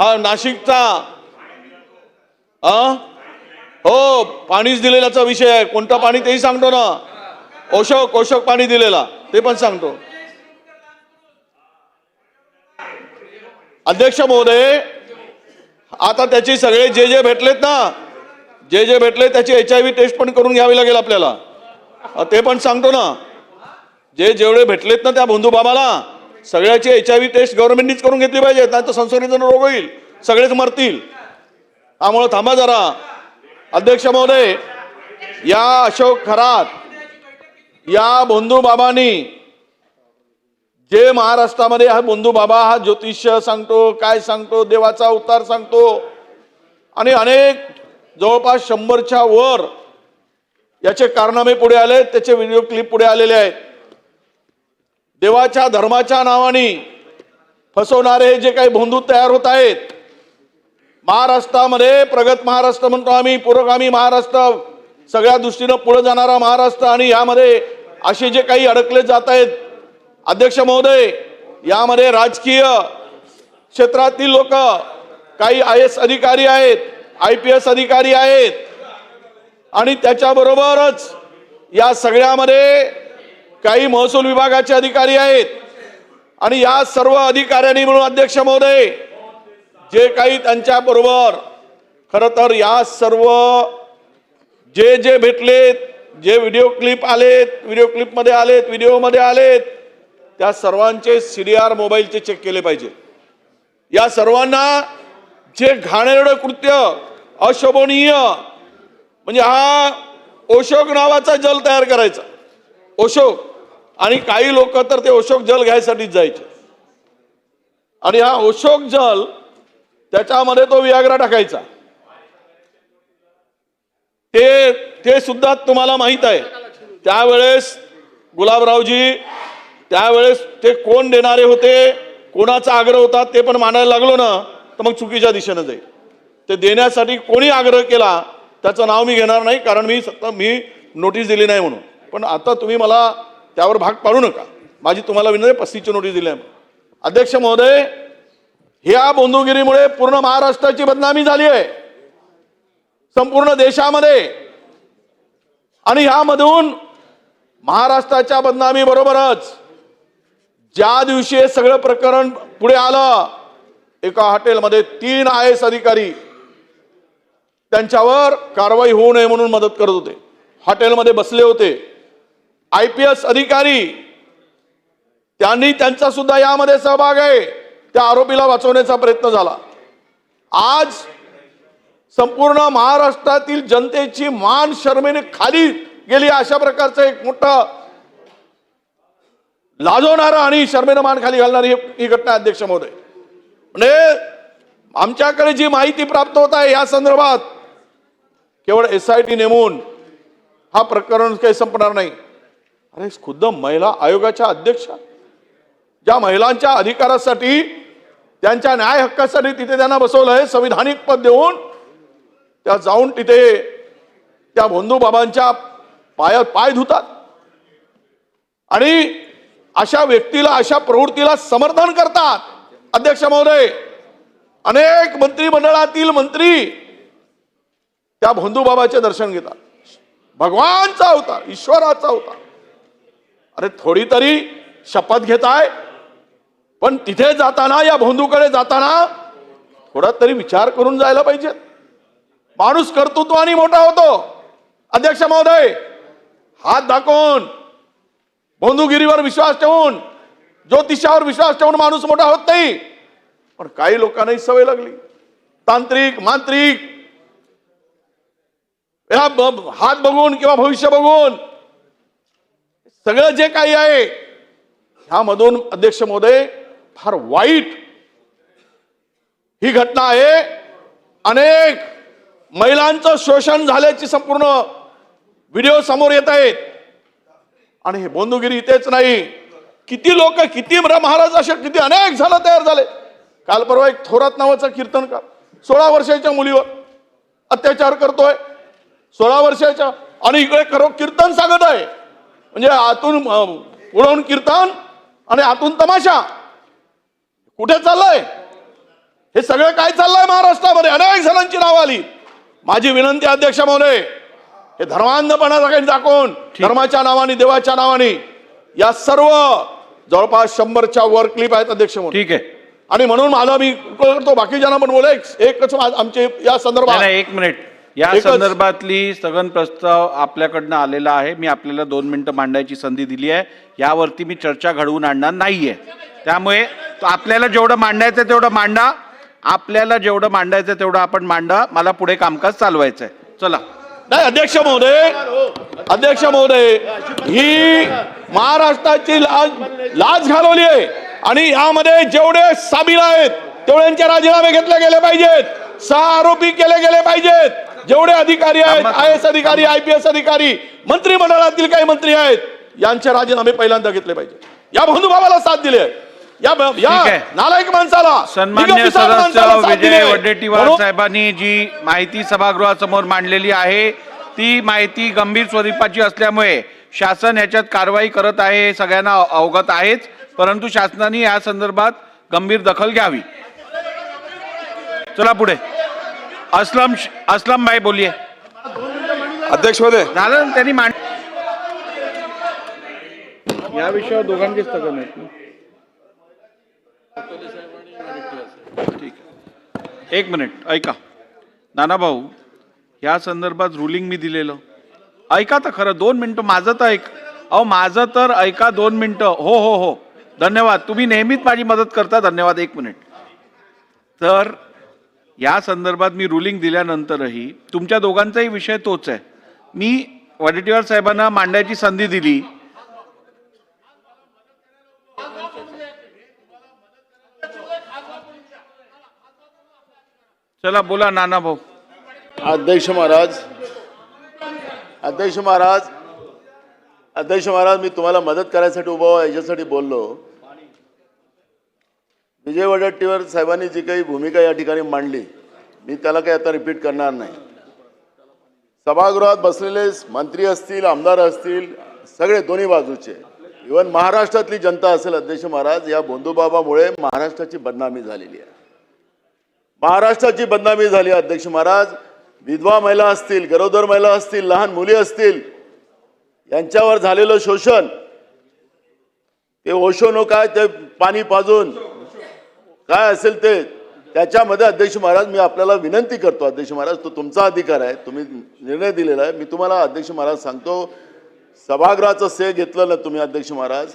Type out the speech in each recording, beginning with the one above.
हा नाशिकचा हो पाणीच दिलेल्याचा विषय आहे. कोणतं पाणी तेही सांगतो ना. ओशोक पाणी दिलेला ते पण सांगतो. अध्यक्ष महोदय, आता त्याची सगळे जे भेटलेत ना, जे भेटले त्याची HIV टेस्ट पण करून घ्यावी लागेल आपल्याला. ते पण सांगतो ना. जेवढे भेटलेत ना त्या बंधू बाबाला सगळ्याची HIV टेस्ट गव्हर्नमेंटनीच करून घेतली पाहिजे, नाही तर संसर्गजन्य रोग होईल, सगळेच मरतील. त्यामुळे थांबा जरा. अध्यक्ष महोदय, या अशोक खरात या बंधू बाबांनी जे महाराष्ट्रामध्ये हा बंधू बाबा हा ज्योतिष्य सांगतो, काय सांगतो, देवाचा अवतार सांगतो आणि अनेक जवळपास 100च्या वर याचे कारनामे पुढे आले, त्याचे व्हिडिओ क्लिप पुढे आलेले आहेत. देवाच्या धर्माच्या नावाने फसवणारे जे काही बंधू तयार होत आहेत, महाराष्ट्रामध्ये प्रगत महाराष्ट्र म्हणतो आम्ही, पुरोगामी महाराष्ट्र, सगळ्या दृष्टीनं पुढे जाणारा महाराष्ट्र, आणि यामध्ये असे जे काही अडकले जात आहेत. अध्यक्ष महोदय, यामध्ये राजकीय क्षेत्रातील लोक, काही IAS अधिकारी आहेत, IPS अधिकारी आहेत, आणि त्याच्याबरोबरच या सगळ्यामध्ये काही महसूल विभागाचे अधिकारी आहेत. आणि या सर्व अधिकाऱ्यांनी मिळून अध्यक्ष महोदय जे काही त्यांच्या बरोबर खरं तर या सर्व जे भेटलेत, जे व्हिडिओ क्लिप आलेत, व्हिडिओ क्लिपमध्ये आलेत, व्हिडिओमध्ये आलेत, त्या सर्वांचे CDR मोबाईलचे चेक केले पाहिजे. या सर्वांना जे घाणेरडं कृत्य, अशोभनीय, म्हणजे हा ओशोक नावाचा जल तयार करायचा, ओशोक, आणि काही लोक तर ते ओशोक जल घ्यायसाठीच जायचे. आणि हा ओशोक जल त्याच्यामध्ये तो वियाग्रा टाकायचा. ते सुद्धा तुम्हाला माहित आहे. त्यावेळेस गुलाबरावजी, त्यावेळेस ते कोण देणारे होते, कोणाचा आग्रह होता ते पण मानायला लागलो ना तर मग चुकीच्या दिशेने जाईल. ते देण्यासाठी कोणी आग्रह केला त्याचं नाव मी घेणार नाही, कारण मी नोटीस दिली नाही म्हणून. पण आता तुम्ही मला त्यावर भाग पाडू नका. माझी तुम्हाला विनंती, 35ची नोटीस दिली आहे. अध्यक्ष महोदय, ह्या बंधुगिरीमुळे पूर्ण महाराष्ट्राची बदनामी झाली आहे, संपूर्ण देशामध्ये. आणि ह्यामधून महाराष्ट्राच्या बदनामी बरोबरच ज्या दिवशी हे सगळं प्रकरण पुढे आलं, एका हॉटेलमध्ये 3 IAS अधिकारी त्यांच्यावर कारवाई होऊ नये म्हणून मदत करत होते, हॉटेलमध्ये बसले होते. IPS अधिकारी, त्यांनी त्यांचा सुद्धा यामध्ये सहभाग आहे. त्या आरोपीला वाचवण्याचा प्रयत्न झाला. आज संपूर्ण महाराष्ट्रातील जनतेची मान शर्मेने खाली गेली, अशा प्रकारचं एक मोठं लाजवणारं आणि शर्मेनं मान खाली घालणारी ही घटना. अध्यक्ष महोदय, म्हणजे आमच्याकडे जी माहिती प्राप्त होत आहे या संदर्भात, केवळ SIT नेमून हा प्रकरण काही संपणार नाही. अरे खुद्द महिला आयोगाच्या अध्यक्षा, ज्या महिलांच्या अधिकारासाठी, त्यांच्या न्याय हक्कासाठी तिथे त्यांना बसवलंय, संविधानिक पद देऊन त्या जाऊन तिथे त्या बंधू बाबांच्या पायात पाय धुतात आणि अशा व्यक्तीला, अशा प्रवृत्तीला समर्थन करतात. अध्यक्ष महोदय, अनेक मंत्रिमंडळातील मंत्री त्या बंधू बाबाचे दर्शन घेतात. भगवानचा अवतार, ईश्वराचा अवतार. अरे थोडी तरी शपथ घेताय, पण तिथे जाताना, या बंधूकडे जाताना थोडा तरी विचार करून जायला पाहिजे. माणूस कर्तृत्वाने मोठा होतो. अध्यक्ष महोदय, हात दाखवून, बंधुगिरीवर विश्वास ठेवून, ज्योतिषावर विश्वास ठेवून माणूस मोठा होत नाही. पण काही लोकांनाही सवय लागली, तांत्रिक, मांत्रिक, हात बघून किंवा भविष्य बघून सगळं जे काही आहे ह्यामधून अध्यक्ष महोदय फार वाईट ही घटना आहे. अनेक महिलांचं शोषण झाल्याची संपूर्ण व्हिडिओ समोर येत आहेत. आणि हे बंधुगिरी इथेच नाही, किती लोक, किती महाराज असे किती अनेक झालं तयार झाले. काल परवा एक थोरात नावाचा कीर्तनकार 16 वर्षाच्या मुलीवर अत्याचार करतोय, 16 वर्षाच्या, आणि इकडे खरो कीर्तन सांगत आहे. म्हणजे आतून पुढून कीर्तन आणि आतून तमाशा. कुठे चाललंय हे? सगळं काय चाललंय महाराष्ट्रामध्ये? अनेक जणांची नावं आली. माझी विनंती अध्यक्ष महोदय, हे धर्मांधपणा काही दाखवून धर्माच्या नावाने, देवाच्या नावाने या सर्व जवळपास 100च्या वर क्लिप आहेत अध्यक्ष महोदय. ठीक आहे. आणि म्हणून मला मी करतो, बाकीच्यांना पण बोला एकच आमचे या संदर्भात. एक मिनिट, या संदर्भातली स्थगन प्रस्ताव आपल्याकडनं आलेला आहे. मी आपल्याला 2 मिनिटं मांडायची संधी दिली आहे. यावरती मी चर्चा घडवून आणणार नाहीये. त्यामुळे आपल्याला जेवढं मांडायचं तेवढं मांडा, आपल्याला जेवढं मांडायचं तेवढं आपण मांडा. मला पुढे कामकाज चालवायचंय. चला. नाही अध्यक्ष महोदय, ही महाराष्ट्राची लाज घालवली आहे आणि यामध्ये जेवढे सामील आहेत तेवढ्यांचे राजीनामे घेतले गेले पाहिजेत. 6 आरोपी केले गेले पाहिजेत. जेवढे अधिकारी आहेत, IAS अधिकारी, IPS अधिकारी, मंत्रिमंडळातील काही मंत्री आहेत, यांचे राजीनामे पहिल्यांदा घेतले पाहिजे. या बंधुभावाला साथ दिली आहे, या नालायक माणसाला, सन्मान्य सदस्य विजय वडेट्टीवार साहेबांनी जी माहिती सभागृहासमोर मांडलेली आहे ती माहिती गंभीर स्वरूपाची असल्यामुळे शासन याच्यात कारवाई करत आहे हे सगळ्यांना अवगत आहेच, परंतु शासनाने या संदर्भात गंभीर दखल घ्यावी. चला पुढे. असलम भाई बोलिए. अध्यक्ष महोदय, झालं त्यांनी मांड या विषयावर दोघांचे स्थगन आहेत. ठीक आहे, 1 मिनिट ऐका. नाना भाऊ, या संदर्भात रुलिंग मी दिलेलं ऐका तर खरं. 2 मिनिटं माझं तर ऐक. माझं तर ऐका 2 मिनिटं. हो हो हो, धन्यवाद. तुम्ही नेहमीच माझी मदत करता. धन्यवाद. 1 मिनिट. तर या संदर्भात मी रुलिंग दिल्यानंतरही तुमच्या दोघांचाही विषय तोच आहे. मी वडेट्टीवार साहेबांना मांडायची संधी दिली. चला बोला नाना भाऊ. अध्यक्ष महाराज, मी तुम्हाला मदत करायसाठी उभा आहे, याच्यासाठी बोललो. विजय वडेट्टीवार साहेबांनी जी काही भूमिका या ठिकाणी मांडली, मी त्याला काही आता रिपीट करणार नाही. सभागृहात बसलेले मंत्री असतील, आमदार असतील, सगळे दोन्ही बाजूचे, इव्हन महाराष्ट्रातली जनता असेल, अध्यक्ष महाराज, या भोंदूबाबामुळे महाराष्ट्राची बदनामी झालेली आहे. महाराष्ट्राची बदनामी झाली अध्यक्ष महाराज. विधवा महिला असतील, गरोदर महिला असतील, लहान मुली असतील, यांच्यावर झालेलं शोषण, ते ओशोनो काय ते पाणी पाजून काय असेल ते, त्याच्यामध्ये अध्यक्ष महाराज मी आपल्याला विनंती करतो. अध्यक्ष महाराज, तो तुमचा अधिकार आहे, तुम्ही निर्णय दिलेला आहे. मी तुम्हाला अध्यक्ष महाराज सांगतो, सभागृहाचं श्रेय घेतलं ना तुम्ही अध्यक्ष महाराज.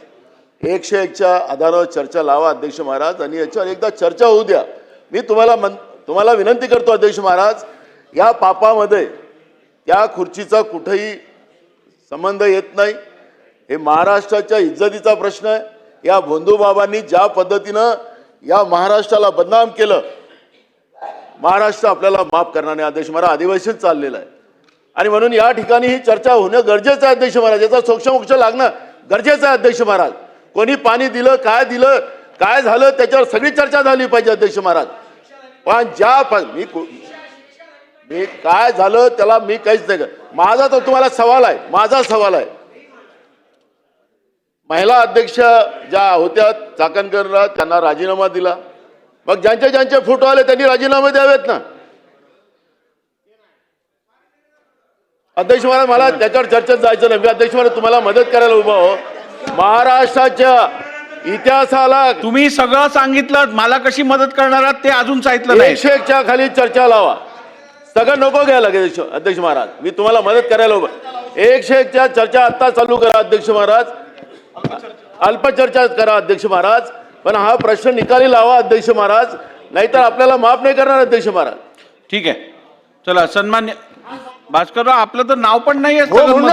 101च्या आधारावर चर्चा लावा अध्यक्ष महाराज, आणि याच्यावर एकदा चर्चा होऊ द्या. मी तुम्हाला विनंती करतो अध्यक्ष महाराज, या पापामध्ये त्या खुर्चीचा कुठेही संबंध येत नाही. हे महाराष्ट्राच्या इज्जतीचा प्रश्न आहे. या भोंदूबाबांनी ज्या पद्धतीनं या महाराष्ट्राला बदनाम केलं, महाराष्ट्र आपल्याला माफ करणार नाही अध्यक्ष महाराज. अधिवेशन चाललेलं आहे आणि म्हणून या ठिकाणी ही चर्चा होणं गरजेचं आहे अध्यक्ष महाराज. याचा सोक्षमोक्ष लागणं गरजेचं आहे अध्यक्ष महाराज. कोणी पाणी दिलं, काय झालं, त्याच्यावर सगळी चर्चा झाली पाहिजे अध्यक्ष महाराज. पण मी काय झालं त्याला मी काहीच नाही. माझा तर तुम्हाला सवाल आहे, माझा सवाल आहे. महिला अध्यक्ष ज्या होत्या चाकणकरला, त्यांना राजीनामा दिला. मग ज्यांचे फोटो आले त्यांनी राजीनामे द्यावेत ना अध्यक्ष महाराज. मला त्याच्यावर चर्चेत जायचं नाही. मी अध्यक्ष महाराज तुम्हाला मदत करायला उभा हो. महाराष्ट्राच्या इतिहासाला तुम्ही सगळं सांगितलं, मला कशी मदत करणार आहात ते अजून सांगितलं नाही. 101च्या खाली चर्चा लावा. सगळं नको घ्यायला अध्यक्ष महाराज. मी तुम्हाला मदत करायला उभा. 101च्या चर्चा आता चालू करा अध्यक्ष महाराज. अल्पचर्चा करा अध्यक्ष महाराज. पण हा प्रश्न निकाली लावा अध्यक्ष महाराज, नाहीतर आपल्याला माफ नाही करणार अध्यक्ष महाराज. ठीक आहे. चला. सन्मान्य भास्करराव, आपलं तर नाव पण नाहीये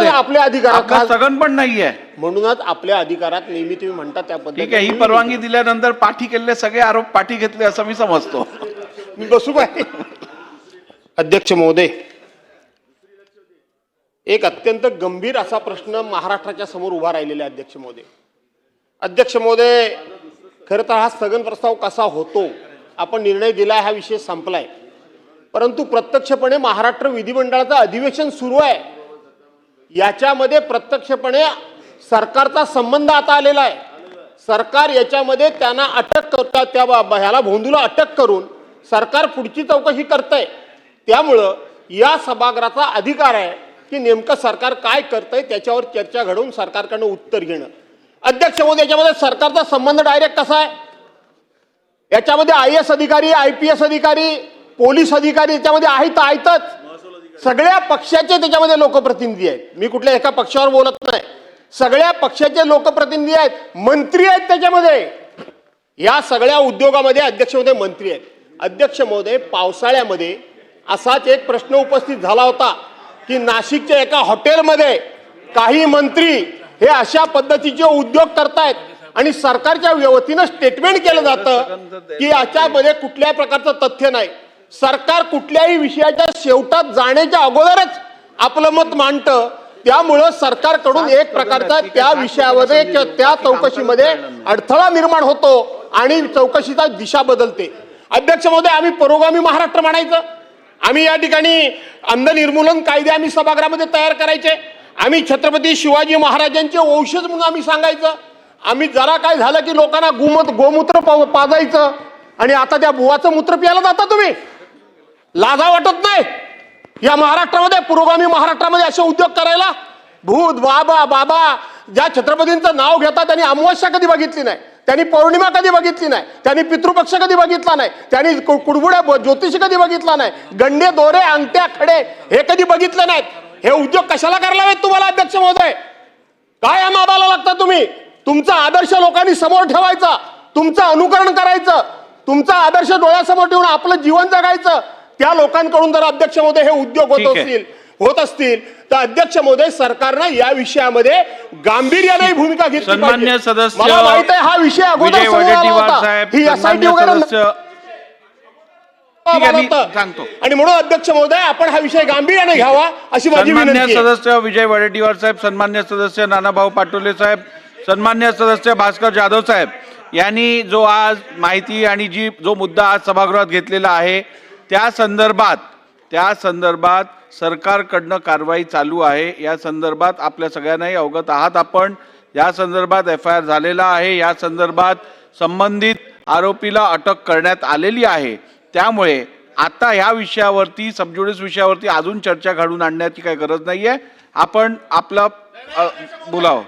आपल्या अधिकारात, स्थगन पण नाहीये. म्हणूनच आपल्या अधिकारात नेहमी तुम्ही म्हणता त्या पद्धतीने. ठीक आहे. ही परवानगी दिल्यानंतर पाठी केलेले सगळे आरोप पाठी घेतले असं मी समजतो. मी बसू काय अध्यक्ष महोदय, एक अत्यंत गंभीर असा प्रश्न महाराष्ट्राच्या समोर उभा राहिलेला आहे अध्यक्ष महोदय. अध्यक्ष महोदय, खरं तर हा स्थगन प्रस्ताव कसा होतो, आपण निर्णय दिलाय, हा विषय संपलाय. परंतु प्रत्यक्षपणे महाराष्ट्र विधिमंडळाचं अधिवेशन सुरू आहे, याच्यामध्ये प्रत्यक्षपणे सरकारचा संबंध आता आलेला आहे. सरकार याच्यामध्ये त्यांना अटक करतात, त्या ह्याला भोंदूला अटक करून सरकार पुढची चौकशी करतंय. त्यामुळं या सभागृहाचा अधिकार आहे की नेमकं सरकार काय करतंय त्याच्यावर चर्चा घडवून सरकारकडनं उत्तर घेणं. अध्यक्ष महोदय, याच्यामध्ये सरकारचा संबंध डायरेक्ट कसा आहे? याच्यामध्ये IAS अधिकारी, IPS अधिकारी, पोलीस अधिकारी याच्यामध्ये आहेतच. सगळ्या पक्षाचे त्याच्यामध्ये लोकप्रतिनिधी आहेत. मी कुठल्या एका पक्षावर बोलत नाही. सगळ्या पक्षाचे लोकप्रतिनिधी आहेत, मंत्री आहेत त्याच्यामध्ये. या सगळ्या उद्योगामध्ये अध्यक्ष महोदय मंत्री आहेत. अध्यक्ष महोदय, पावसाळ्यामध्ये असाच एक प्रश्न उपस्थित झाला होता की नाशिकच्या एका हॉटेलमध्ये काही मंत्री हे अशा पद्धतीचे उद्योग करतायत आणि सरकारच्या वतीनं स्टेटमेंट केलं जातं की याच्यामध्ये कुठल्याही प्रकारचं तथ्य नाही. सरकार कुठल्याही विषयाच्या शेवटात जाण्याच्या अगोदरच आपलं मत मांडतं. त्यामुळं सरकारकडून एक प्रकारचा त्या विषयामध्ये किंवा त्या चौकशीमध्ये अडथळा निर्माण होतो आणि चौकशीचा दिशा बदलते. अध्यक्ष महोदय, आम्ही पुरोगामी महाराष्ट्र म्हणायचं. आम्ही या ठिकाणी अंध निर्मूलन कायदे आम्ही सभागृहामध्ये तयार करायचे. आम्ही छत्रपती शिवाजी महाराजांचे वंशज म्हणून आम्ही सांगायचं. आम्ही जरा काय झालं की लोकांना गोमूत्र पाजायचं आणि आता त्या बुवाचं मूत्र प्यायला जाता तुम्ही. लाजा वाटत नाही या महाराष्ट्रामध्ये, पुरोगामी महाराष्ट्रामध्ये असे उद्योग करायला? भूत बाबा ज्या छत्रपतींचं नाव घेतात त्यांनी अमावस्या कधी बघितली नाही, त्यांनी पौर्णिमा कधी बघितली नाही, त्यांनी पितृपक्ष कधी बघितला नाही, त्यांनी कुडबुड्या ज्योतिषी कधी बघितला नाही, गंडे दोरे अंगठ्या खडे हे कधी बघितले नाहीत. हे उद्योग कशाला करायला हवेत तुम्हाला अध्यक्ष महोदय? काय माबाला लागता तुम्ही? तुमचा आदर्श लोकांनी समोर ठेवायचा, तुमचं अनुकरण करायचं, तुमचा आदर्श डोळ्यासमोर ठेवून आपलं जीवन जगायचं. त्या लोकांकडून जर अध्यक्ष महोदय हे उद्योग होत असतील तर अध्यक्ष महोदय सरकारनं या विषयामध्ये गांभीर्याने भूमिका घेतली सन्मान्य पाहिजे. सदस्य मला माहित आहे हा विषय अगोदर विजय समोर आला वडेट्टीवार होता. साहेब, ही SIT सन्मान्य वगैरे सदस्य ठीक आहे, मी सांगतो. आणि म्हणून अध्यक्ष महोदय आपण हा विषय गांभीर्याने घ्यावा अशी माझी सन्मान्य विनंती आहे. सदस्य विजय वडेट्टीवार साहेब, सन्मान्य सदस्य नानाभाऊ पाटोले साहेब, सन्मान्य सदस्य भास्कर जाधव साहेब यांनी जो आज माहिती आणि जो मुद्दा आज सभागृहात घेतलेला आहे त्या संदर्भात सरकारकडनं कारवाई चालू आहे. या संदर्भात आपल्या सगळ्यांनाही अवगत आहात आपण. या संदर्भात FIR झालेला आहे. या संदर्भात संबंधित आरोपीला अटक करण्यात आलेली आहे. त्यामुळे आता ह्या विषयावरती सबज्युडिस विषयावरती अजून चर्चा घडवून आणण्याची काही गरज नाहीये. आपण आपलं बोलावं.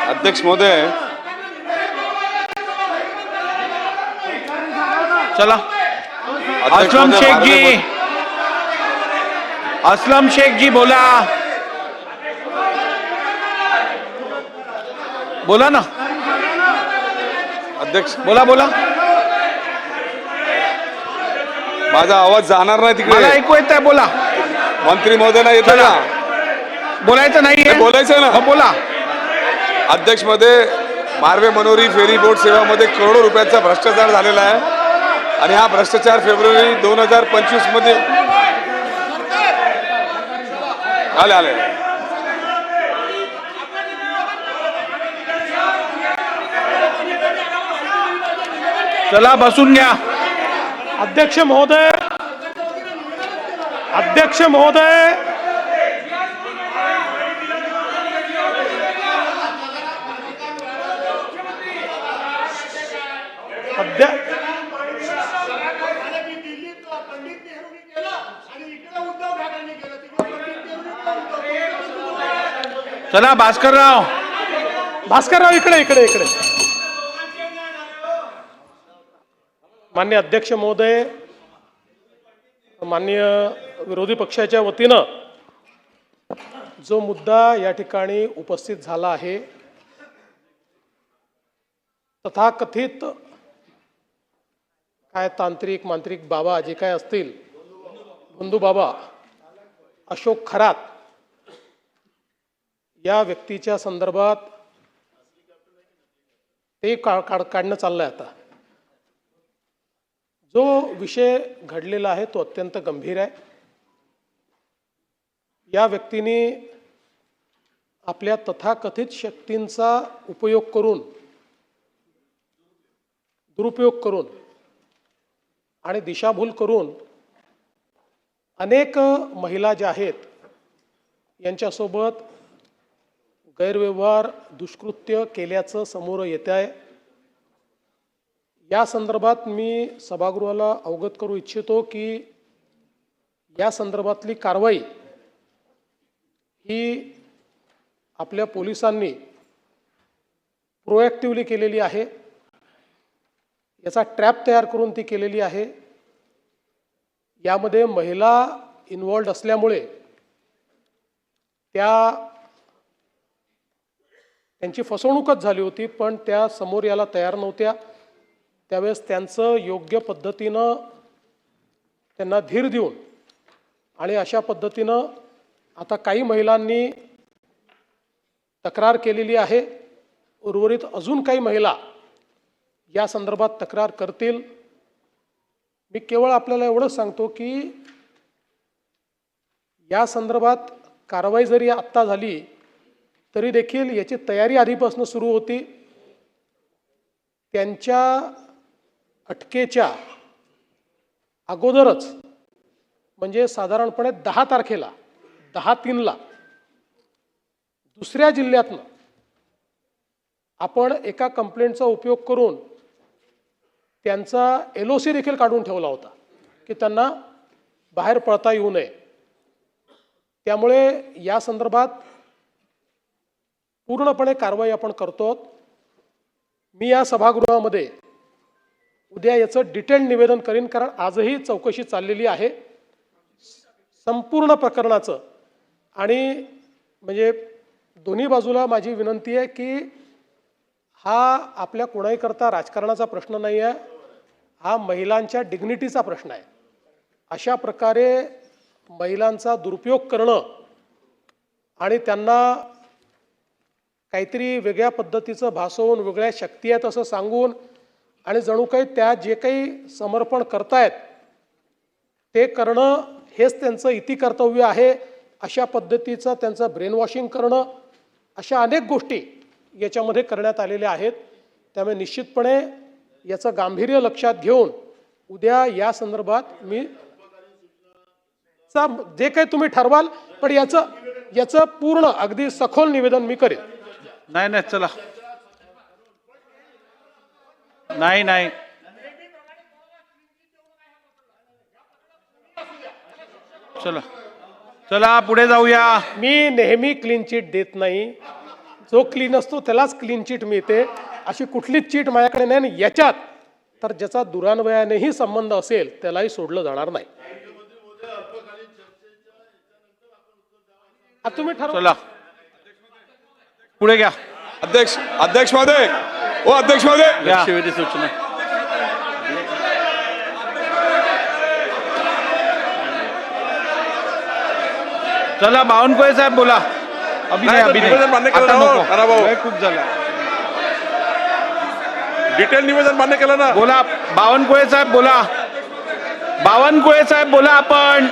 अध्यक्ष महोदय, चला असलम शेख जी बोला ना अध्यक्ष बोला माझा आवाज जाणार नाही मला तिकडे. ऐकू येत आहे, बोला. मंत्री महोदय नाही येत चला. ना, बोलायचं नाहीये, बोलायचं ना. हो, बोला. अध्यक्ष मध्ये मार्वे मनोरी फेरी बोट सेवामध्ये करोडो रुपयाचा भ्रष्टाचार झालेला आहे आणि हा भ्रष्टाचार फेब्रुवारी 2025 मध्ये आले. चला बसून घ्या. अध्यक्ष महोदय चला भास्करराव इकडे माननीय अध्यक्ष महोदय, माननीय विरोधी पक्षाच्या वतीनं जो मुद्दा या ठिकाणी उपस्थित झाला आहे, तथाकथित काय तांत्रिक मांत्रिक बाबा जे काय असतील, बंधू बाबा अशोक खरात या व्यक्तीच्या संदर्भात ते काढणं चाललंय. आता जो विषय घडलेला आहे तो अत्यंत गंभीर आहे. या व्यक्तीने आपल्या तथाकथित शक्तींचा दुरुपयोग करून आणि दिशाभूल करून अनेक महिला ज्या आहेत यांच्यासोबत गैरव्यवहार दुष्कृत्य केल्याचं समोर येत आहे. या संदर्भात मी सभागृहाला अवगत करू इच्छितो की या संदर्भातली कारवाई ही आपल्या पोलिसांनी प्रोॲक्टिव्हली केलेली आहे. याचा ट्रॅप तयार करून ती केलेली आहे. यामध्ये महिला इन्व्हॉल्ड असल्यामुळे त्यांची फसवणूकच झाली होती, पण त्या समोर यायला तयार नव्हत्या. त्यावेळेस त्यांचं योग्य पद्धतीनं त्यांना धीर देऊन आणि अशा पद्धतीनं आता काही महिलांनी तक्रार केलेली आहे. उर्वरित अजून काही महिला या संदर्भात तक्रार करतील. मी केवळ आपल्याला एवढंच सांगतो की या संदर्भात कारवाई जरी आत्ता झाली तरी देखील याची तयारी आधीपासून सुरू होती. त्यांच्या अटकेच्या अगोदरच म्हणजे साधारणपणे 10 तारखेला 10/3 दुसऱ्या जिल्ह्यातनं आपण एका कंप्लेंटचा उपयोग करून त्यांचा LOC देखील काढून ठेवला होता की त्यांना बाहेर पळता येऊ नये. त्यामुळे या संदर्भात पूर्णपणे कारवाई आपण करतो. मी या सभागृहामध्ये उद्या याचं डिटेल निवेदन करीन, कारण आजही चौकशी चाललेली आहे संपूर्ण प्रकरणाचं. आणि म्हणजे दोन्ही बाजूला माझी विनंती आहे की हा आपल्या कोणाहीकरता राजकारणाचा प्रश्न नाही आहे, हा महिलांच्या डिग्निटीचा प्रश्न आहे. अशा प्रकारे महिलांचा दुरुपयोग करणं आणि त्यांना काहीतरी वेगळ्या पद्धतीचं भासवून वेगळ्या शक्ती आहेत असं सांगून आणि जणू काही त्या जे काही समर्पण करतायत ते करणं हेच त्यांचं इति कर्तव्य आहे. अशा पद्धतीचं त्यांचं ब्रेन वॉशिंग करणं, अशा अनेक गोष्टी याच्यामध्ये करण्यात आलेल्या आहेत. त्यामुळे निश्चितपणे याचं गांभीर्य लक्षात घेऊन उद्या या संदर्भात मी जे काही तुम्ही ठरवाल पण याचं पूर्ण अगदी सखोल निवेदन मी करेन. नाही चला. नाही चला पुढे जाऊया. मी नेहमी क्लीन चिट देत नाही. जो क्लीन असतो त्यालाच क्लीन चिट मिळते. अशी कुठलीच चिट माझ्याकडे नाही. आणि याच्यात तर ज्याचा दुरान्वयानेही संबंध असेल त्यालाही सोडलं जाणार नाही. तुम्ही ठरवा. चला पुढे घ्या. अध्यक्ष महोदय, अध्यक्ष महोदय, लक्षवेधी सूचना. चला बावनकुळे साहेब बोला. निवेदन मान्य केलं आता ना, नको. नानाभाऊ. वेळ खूप झाला. डिटेल निवेदन मान्य केलं ना. बोला बावनकुळे साहेब बोला. बावनकुळे साहेब बोला. आपण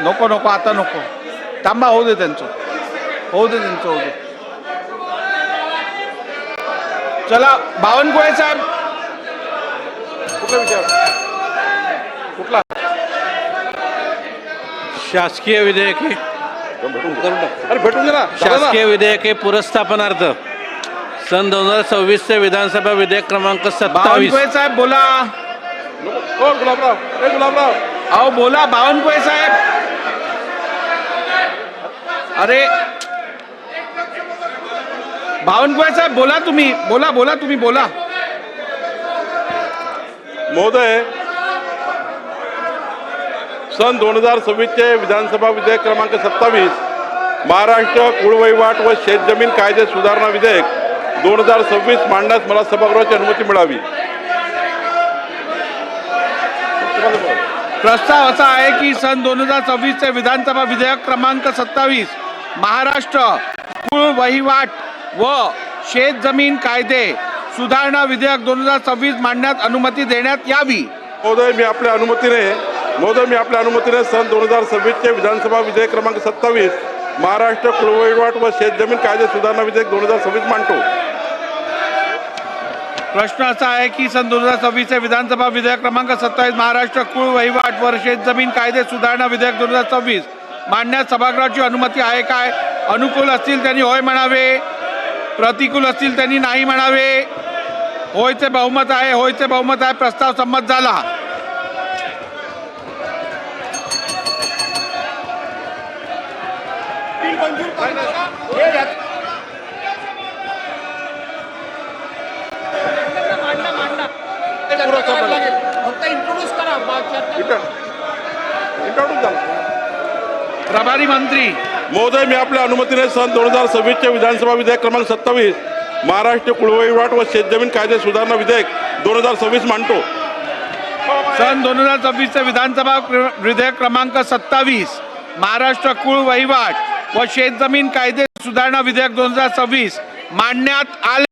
नको आता नको. थांबा, होऊ दे त्यांचं. चला बावनकुळे साहेब. कुठला विचार? कुठला? शासकीय विधेयके अरे भेटून दे ना. शासकीय विधेयके पुरस्थापनार्थ सन 2026 चे विधानसभा विधेयक क्रमांक 27. बावनकुळे साहेब बोला. गुलाबराव. अहो बोला बावनकुळे साहेब. अरे बावनकुळे साहेब बोला तुम्ही. बोला. महोदय, सन 2026 चे विधानसभा विधेयक क्रमांक 27 महाराष्ट्र कुळवहिवाट व शेतजमीन कायदे सुधारणा विधेयक 2026 मांडण्यास मला सभागृहाची अनुमती मिळावी. प्रस्ताव असा आहे की सन 2026 चे विधानसभा विधेयक क्रमांक 27 महाराष्ट्र कुळ वहिवाट व शेतजमीन कायदे सुधारणा विधेयक 2026 मांडण्यात अनुमती देण्यात यावी. महोदय, मी आपल्या अनुमतीने सन 2026 चे विधानसभा विधेयक क्रमांक 27 महाराष्ट्र कुळवहिवाट व शेतजमीन कायदे सुधारणा विधेयक 2026 मांडतो. प्रश्न असा आहे की सन 2026 विधानसभा विधेयक क्रमांक 27 महाराष्ट्र कुळ वहिवाट व शेतजमीन कायदे सुधारणा विधेयक 2026 मांडण्यास सभागृहाची अनुमती आहे काय? अनुकूल असतील त्यांनी होय म्हणावे, प्रतिकूल असतील त्यांनी नाही म्हणावे. होयचे बहुमत आहे, होयचे बहुमत आहे. प्रस्ताव संमत झाला. फक्त इंट्रोड्यूस करा. इंट्रोड्यूस झाला. प्रभारी मंत्री महोदय, मी आपल्या अनुमतीने सन 2026 विधानसभा विधेयक क्रमांक 27 महाराष्ट्र कुळवहिवाट व शेतजमीन कायदे सुधारणा विधेयक 2026 मांडतो. सन 2026 विधानसभा विधेयक क्रमांक 27 महाराष्ट्र कुळ वहिवाट व शेतजमीन कायदे सुधारणा विधेयक 2026 मांडण्यात आले.